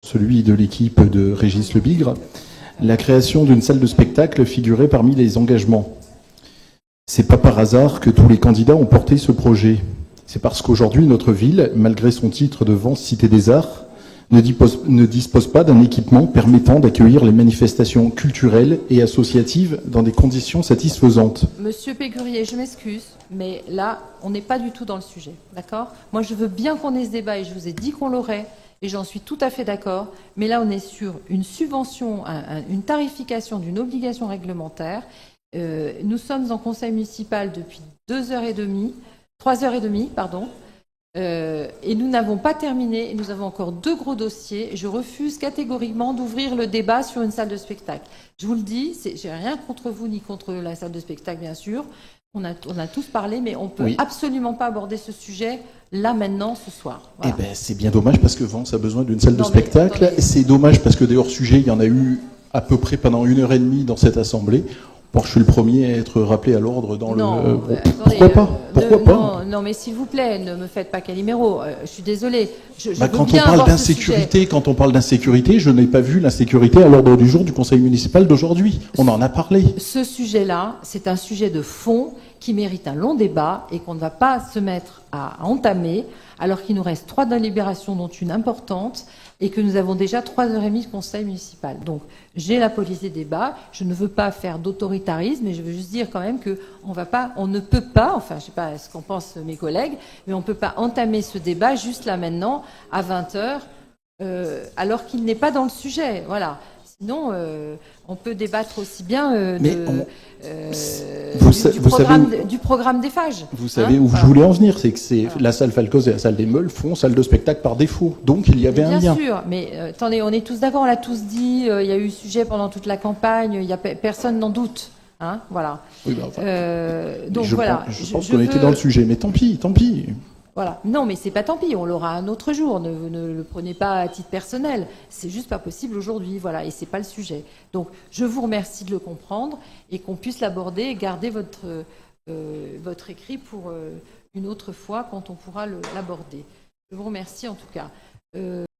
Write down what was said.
celui de l'équipe de Régis Lebigre. La création d'une salle de spectacle figurait parmi les engagements. C'est pas par hasard que tous les candidats ont porté ce projet. C'est parce qu'aujourd'hui, notre ville, malgré son titre de Vence Cité des Arts, ne dispose pas d'un équipement permettant d'accueillir les manifestations culturelles et associatives dans des conditions satisfaisantes. Monsieur Pécurier, je m'excuse, mais là, on n'est pas du tout dans le sujet, d'accord? Moi, je veux bien qu'on ait ce débat et je vous ai dit qu'on l'aurait, et j'en suis tout à fait d'accord, mais là, on est sur une subvention, une tarification d'une obligation réglementaire. Nous sommes en conseil municipal depuis 3h30, pardon. Et nous n'avons pas terminé, et nous avons encore 2 gros dossiers. Je refuse catégoriquement d'ouvrir le débat sur une salle de spectacle. Je vous le dis, j'ai rien contre vous ni contre la salle de spectacle, bien sûr. On a tous parlé, mais on ne peut absolument pas aborder ce sujet là, maintenant, ce soir. Voilà. Eh ben, c'est bien dommage parce que Vence a besoin d'une salle de spectacle. C'est dommage parce que des hors-sujets, il y en a eu à peu près pendant 1h30 dans cette assemblée. Bon, je suis le premier à être rappelé à l'ordre dans le... Pourquoi pas? Pourquoi pas? Non, mais s'il vous plaît, ne me faites pas Calimero. Je suis désolée. Quand on parle d'insécurité, je n'ai pas vu l'insécurité à l'ordre du jour du conseil municipal d'aujourd'hui. On en a parlé. Ce sujet-là, c'est un sujet de fond qui mérite un long débat et qu'on ne va pas se mettre à entamer, alors qu'il nous reste 3 délibérations, dont une importante, et que nous avons déjà 3h30 de conseil municipal. Donc, j'ai la police des débats. Je ne veux pas faire d'autoritarisme, mais je veux juste dire quand même on ne peut pas, enfin, je ne sais pas ce qu'en pensent mes collègues, mais on ne peut pas entamer ce débat juste là maintenant, à 20h, alors qu'il n'est pas dans le sujet. Voilà. Sinon, on peut débattre aussi bien du programme des phages. Vous savez où je voulais en venir, c'est que la salle Falcoz et la salle des Meules font salle de spectacle par défaut. Donc il y avait un lien. Bien sûr, mais attendez, on est tous d'accord, on l'a tous dit, il y a eu sujet pendant toute la campagne, personne n'en doute. Hein, voilà. Oui, ben, enfin, donc voilà. Je pense qu'on était dans le sujet, mais tant pis. Voilà. Non, mais c'est pas tant pis, on l'aura un autre jour. Ne le prenez pas à titre personnel. C'est juste pas possible aujourd'hui, voilà, et c'est pas le sujet. Donc, je vous remercie de le comprendre et qu'on puisse l'aborder et garder votre écrit pour une autre fois quand on pourra l'aborder. Je vous remercie en tout cas.